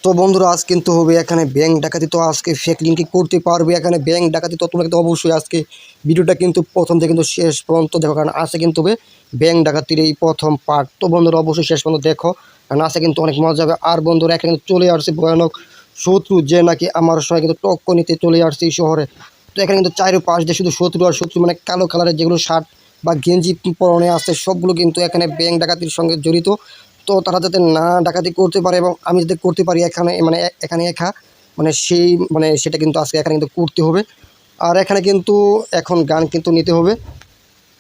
তো বন্ধুরা আজ কিন্তু হবে এখানে ব্যাংক ডাকাতি। তো আজকে ফেক লিঙ্কে করতে পারবে এখানে ব্যাংক ডাকাতি। তো তোমরা কিন্তু অবশ্যই আজকে ভিডিওটা কিন্তু প্রথম থেকে কিন্তু শেষ পর্যন্ত দেখো, কারণ আজকে কিন্তু হবে ব্যাংক ডাকাতির এই প্রথম পার্ট। তো বন্ধুরা অবশ্যই শেষ পর্যন্ত দেখো, কারণ আজকে কিন্তু অনেক মজা হবে। আর বন্ধুরা এখানে কিন্তু চলে আসছে ভয়ানক শত্রু, যে নাকি আমার সঙ্গে কিন্তু টক্কর নিতে চলে আসছে এই শহরে। তো এখানে কিন্তু চারো পাশ দিয়ে শুধু শত্রু আর শত্রু, মানে কালো কালারের যেগুলো শার্ট বা গেঞ্জি পরনে আসছে সবগুলো কিন্তু এখানে ব্যাংক ডাকাতির সঙ্গে জড়িত। তো তারা যাতে না ডাকাতি করতে পারে এবং আমি যাতে করতে পারি এখানে, মানে এখানে একা সেটা কিন্তু আজকে এখানে কিন্তু করতে হবে। আর এখানে কিন্তু এখন গান কিন্তু নিতে হবে।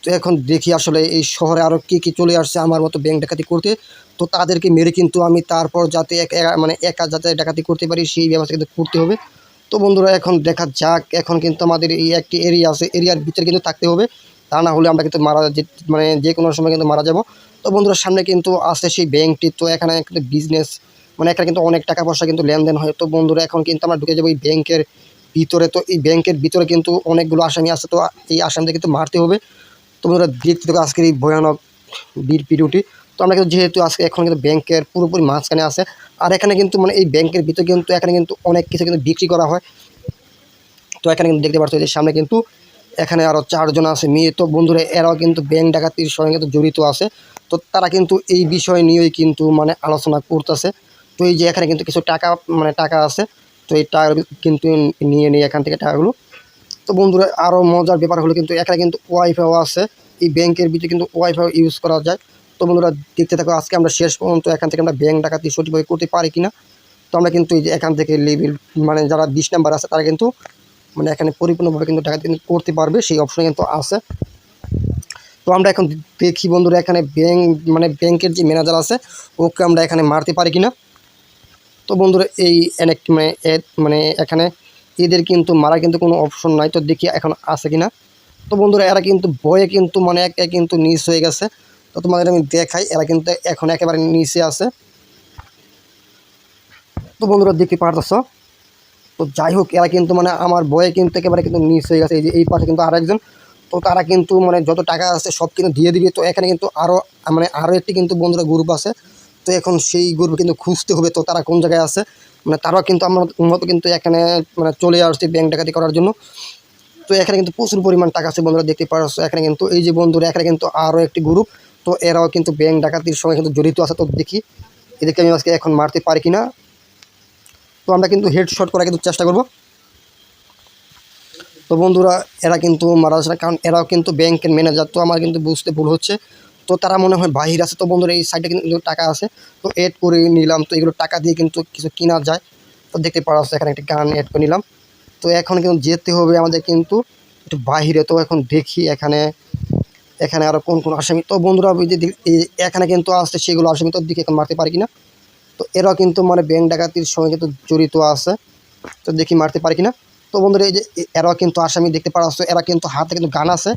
তো এখন দেখি আসলে এই শহরে আরও কী চলে আসছে আমার মতো ব্যাংক ডাকাতি করতে। তো তাদেরকে মেরে কিন্তু আমি তারপর যাতে একা যাতে ডাকাতি করতে পারি সেই ব্যবস্থা কিন্তু করতে হবে। তো বন্ধুরা এখন দেখা যাক, এখন কিন্তু আমাদের এই একটি এরিয়া আছে, এরিয়ার ভিতরে কিন্তু থাকতে হবে, তা না হলে আমরা কিন্তু যে কোনো সময় কিন্তু মারা যাব। তো বন্ধুরা সামনে কিন্তু আসছে সেই ব্যাংকটি। তো এখানে কিন্তু বিজনেস, মানে এখানে কিন্তু অনেক টাকা পয়সা কিন্তু লেনদেন হয়। তো বন্ধুরা এখন কিন্তু আমরা ঢুকে যাবো এই ব্যাংকের ভিতরে। তো এই ব্যাংকের ভিতরে কিন্তু অনেকগুলো আসামি আছে, তো এই আসামিদের কিন্তু মারতে হবে। তো বন্ধুরা দেখতে থাকো আজকের এই ভয়ানক ভিডিওটি। তো আমরা কিন্তু যেহেতু আজকে এখন কিন্তু ব্যাংকের পুরোপুরি মাঝখানে আছে, আর এখানে কিন্তু মানে এই ব্যাংকের ভিতরে কিন্তু এখানে কিন্তু অনেক কিছু কিন্তু বিক্রি করা হয়। তো এখানে কিন্তু দেখতে পাচ্ছ যে সামনে কিন্তু এখানে আরও চারজন আছে মেয়ে। তো বন্ধুরা এরাও কিন্তু ব্যাংক ডাকাতির সঙ্গে কিন্তু জড়িত আছে। তো তারা কিন্তু এই বিষয় নিয়েই কিন্তু মানে আলোচনা করতেছে। তো এই যে এখানে কিন্তু কিছু টাকা আছে, তো এই টাকা কিন্তু নিয়ে এখান থেকে টাকাগুলো। তো বন্ধুরা আরও মজার ব্যাপার হলো কিন্তু এখানে কিন্তু ওয়াইফাইও আছে, এই ব্যাংকের ভিতরে কিন্তু ওয়াইফাই ইউজ করা যায়। তো বন্ধুরা দেখতে থাকো আজকে আমরা শেষ পর্যন্ত এখান থেকে আমরা ব্যাংক ডাকাতি সঠিকভাবে করতে পারি কিনা। তো আমরা কিন্তু এই যে এখান থেকে লেভেল, মানে যারা 20 নাম্বার আছে তারা কিন্তু মানে এখানে পরিপূর্ণভাবে কিন্তু ডাকাতি কিন্তু করতে পারবে, সেই অপশন কিন্তু আছে। তো আমরা এখন দেখি বন্ধুরা এখানে ব্যাংকের যে ম্যানেজার আছে ওকে আমরা এখানে মারতে পারি কিনা। তো বন্ধুরা এই এখানে এদের কিন্তু মারা কিন্তু কোনো অপশন নাই। তো দেখি এখন আছে কিনা। তো বন্ধুরা এরা কিন্তু ভয়ে কিন্তু মানে একে কিন্তু নিচ হয়ে গেছে। তো তোমাদের আমি দেখাই, এরা কিন্তু এখন একেবারে নিচে আছে। তো বন্ধুরা দেখতে পারতেছ। তো যাই হোক এরা কিন্তু মানে আমার ভয়ে কিন্তু একেবারে কিন্তু নিচ হয়ে গেছে। এই যে এই পাশে কিন্তু আরেকজন। তো তারা কিন্তু মানে যত টাকা আছে সব কিন্তু দিয়ে দিবে। তো এখানে কিন্তু আরও একটি কিন্তু বন্ধুরা গ্রুপ আছে। তো এখন সেই গ্রুপ কিন্তু খুঁজতে হবে, তো তারা কোন জায়গায় আছে। মানে তারাও কিন্তু আমরা উন্নত কিন্তু এখানে মানে চলে আসছে ব্যাংক ডাকাতি করার জন্য। তো এখানে কিন্তু প্রচুর পরিমাণ টাকা আছে বন্ধুরা দেখতে পাচ্ছ। এখানে কিন্তু এই যে বন্ধুরা এখানে কিন্তু আরও একটি গ্রুপ, তো এরাও কিন্তু ব্যাংক ডাকাতির সঙ্গে কিন্তু জড়িত আছে। তো দেখি এদেরকে আমি আজকে এখন মারতে পারি কিনা। তো আমরা কিন্তু হেডশট করার কিন্তু চেষ্টা করব। তো বন্ধুরা এরা কিন্তু মারা যাচ্ছে না, কারণ এরাও কিন্তু ব্যাংকের ম্যানেজার। তো আমার কিন্তু বুঝতে ভুল হচ্ছে, তো তারা মনে হয় বাহির আছে। তো বন্ধুরা এই সাইডে কিন্তু টাকা আছে, তো এড করে নিলাম। তো এগুলো টাকা দিয়ে কিন্তু কিছু কেনা যায়। তো দেখতে পাওয়া যাচ্ছে এখানে একটি গান এড করে নিলাম। তো এখন কিন্তু যেতে হবে আমাদের কিন্তু একটু বাহিরে। তো এখন দেখি এখানে আরও কোন আসামি। তো বন্ধুরা এখানে কিন্তু আসছে সেগুলো আসামি, তো দেখি এখন মারতে পারি কিনা। তো এরাও কিন্তু মানে ব্যাংক ডাকাতির সঙ্গে কিন্তু জড়িত আছে। তো দেখি মারতে পারি কিনা। তো বন্ধুরা এই যে এরাও কিন্তু আসামি দেখতে পাওয়া যাচ্ছে, এরা কিন্তু হাতে কিন্তু গান আছে।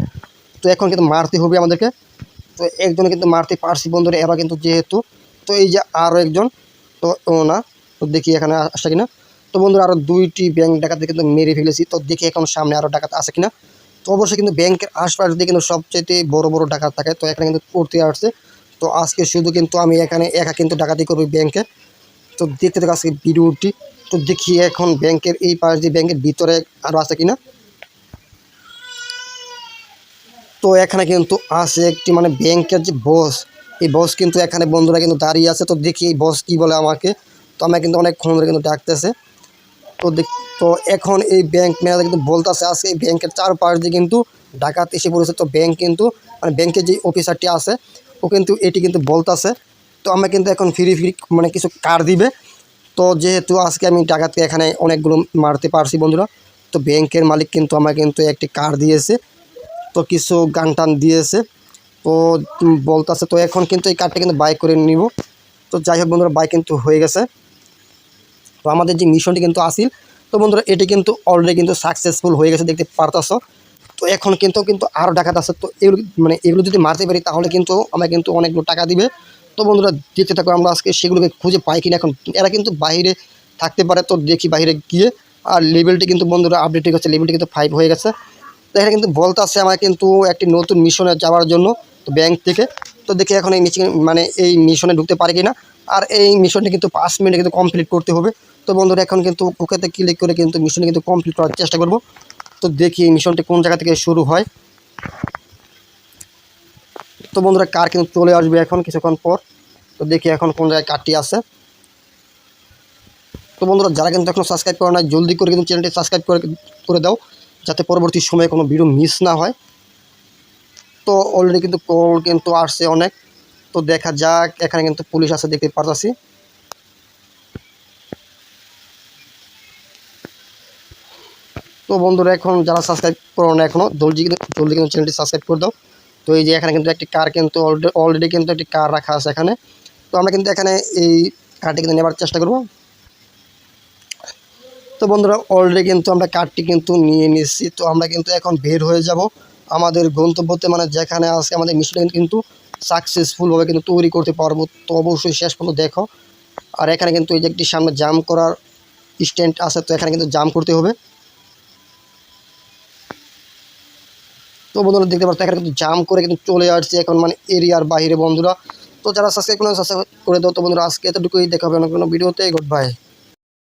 তো এখন কিন্তু মারতে হবে আমাদেরকে। তো একজনে কিন্তু মারতে পারছি বন্ধুরা, এরা কিন্তু যেহেতু। তো এই যে আরও একজন, তো ও না। তো দেখি এখানে আসে কিনা। তো বন্ধুরা আরও 2টি ব্যাংক ডাকাতি কিন্তু মেরে ফেলেছি। তো দেখি এখন সামনে আরও ডাকাত আছে কিনা। তো অবশ্যই কিন্তু ব্যাংকের আশপাশ দিয়ে কিন্তু সবচেয়ে বড় বড় ডাকাত থাকে। তো এখানে কিন্তু করতে আসছে। তো আজকে শুধু কিন্তু আমি এখানে একা কিন্তু ডাকাতি করবো ব্যাংকে। তো দেখতে থাকো আজকে ভিডিওটি। তো দেখি এখন ব্যাংকের এই পাশ দিয়ে ব্যাংকের ভিতরে আরও আছে কিনা। তো এখানে কিন্তু আছে একটি মানে ব্যাংকের যে বস, এই বস কিন্তু এখানে বন্ধুরা কিন্তু দাঁড়িয়ে আছে। তো দেখি এই বস কী বলে আমাকে। তো আমার কিন্তু অনেকক্ষণ ধরে কিন্তু ডাকতেছে। তো তো এখন এই ব্যাংক ম্যানেজার কিন্তু বলতেছে আজকে এই ব্যাংকের চারপাশ দিয়ে কিন্তু ডাকাত এসে পড়েছে। তো ব্যাংক কিন্তু মানে ব্যাংকের যে অফিসারটি আছে ও কিন্তু এটি কিন্তু বলতেছে। তো আমরা কিন্তু এখন ফ্রি মানে কিছু কার্ড দিবে। তো যেহেতু আজকে আমি ডাকাতকে এখানে অনেকগুলো মারতে পারছি বন্ধুরা, তো ব্যাংকের মালিক কিন্তু আমার কিন্তু একটি কার্ড দিয়েছে, তো কিছু গান টান দিয়েছে। তো বলতেছে, তো এখন কিন্তু এই কার্ডটা কিন্তু বাই করে নিব। তো যাই হোক বন্ধুরা বাই কিন্তু হয়ে গেছে। তো আমাদের যে মিশনটি কিন্তু আসিল, তো বন্ধুরা এটি কিন্তু অলরেডি কিন্তু সাকসেসফুল হয়ে গেছে দেখতে পারতেছ। তো এখন কিন্তু আরও ডাকাত আছে। তো এগুলো যদি মারতে পারি তাহলে কিন্তু আমরা কিন্তু অনেকগুলো টাকা দিবে। তো বন্ধুরা দেখতে থাকো আমরা আজকে সেগুলোকে খুঁজে পাই কিনা। এখন এরা কিন্তু বাইরে থাকতে পারে, তো দেখি বাইরে গিয়ে। আর লেভেলটি কিন্তু বন্ধুরা আপডেট হয়ে গেছে, লেভেলটি কিন্তু 5 হয়ে গেছে। তো এখানে কিন্তু বলতে আসছে আমার কিন্তু একটি নতুন মিশনে যাওয়ার জন্য, তো ব্যাংক থেকে। তো দেখি এখন এই মিশনে ঢুকতে পারি কিনা। আর এই মিশনটি কিন্তু 5 মিনিটে কিন্তু কমপ্লিট করতে হবে। তো বন্ধুরা এখন কিন্তু ওকেতে ক্লিক করে কিন্তু মিশনটি কিন্তু কমপ্লিট করার চেষ্টা করব। তো দেখি এই মিশনটি কোন জায়গা থেকে শুরু হয়। তো বন্ধুরা কার কিন্তু চলে আসবে এখন কিছুক্ষণ পর। তো দেখি এখন কোন জায়গায় কারটি আছে। তো বন্ধুরা যারা কিন্তু এখনও সাবস্ক্রাইব করে না জলদি করে কিন্তু চ্যানেলটি সাবস্ক্রাইব করে দাও, যাতে পরবর্তী সময়ে কোনো ভিডিও মিস না হয়। তো অলরেডি কিন্তু কল কিন্তু আসছে অনেক। তো দেখা যাক, এখানে কিন্তু পুলিশ আছে দেখতে পারতাছি। তো বন্ধুরা এখন যারা সাবস্ক্রাইব করো না এখনও জলদি কিন্তু চ্যানেলটি সাবস্ক্রাইব করে দাও। তো এই যে এখানে কিন্তু একটি কার কিন্তু অলরেডি কিন্তু একটি কার রাখা আছে এখানে। তো আমরা কিন্তু এখানে এই কারটি কিন্তু নেবার চেষ্টা করব। তো বন্ধুরা অলরেডি কিন্তু আমরা কারটি কিন্তু নিয়ে নিচ্ছি। তো আমরা কিন্তু এখন বের হয়ে যাব আমাদের গন্তব্যতে, মানে যেখানে আছে আমাদের মিশনটা কিন্তু সাকসেসফুলভাবে কিন্তু তৈরি করতে পারবো। তো অবশ্যই শেষ পর্যন্ত দেখো। আর এখানে কিন্তু এই যে একটি সামনে জাম করার স্ট্যান্ড আছে, তো এখানে কিন্তু জাম করতে হবে। তো বন্ধুরা দেখতে পাচ্ছ এখানে কিন্তু জাম করে কিন্তু চলে আসছে এখন মানে এরিয়ার বাইরে বন্ধুরা। তো যারা সাবস্ক্রাইব করে দাও। তো বন্ধুরা আজকে এতটুকুই, দেখা হবে অন্য কোনো ভিডিওতে। Good bye.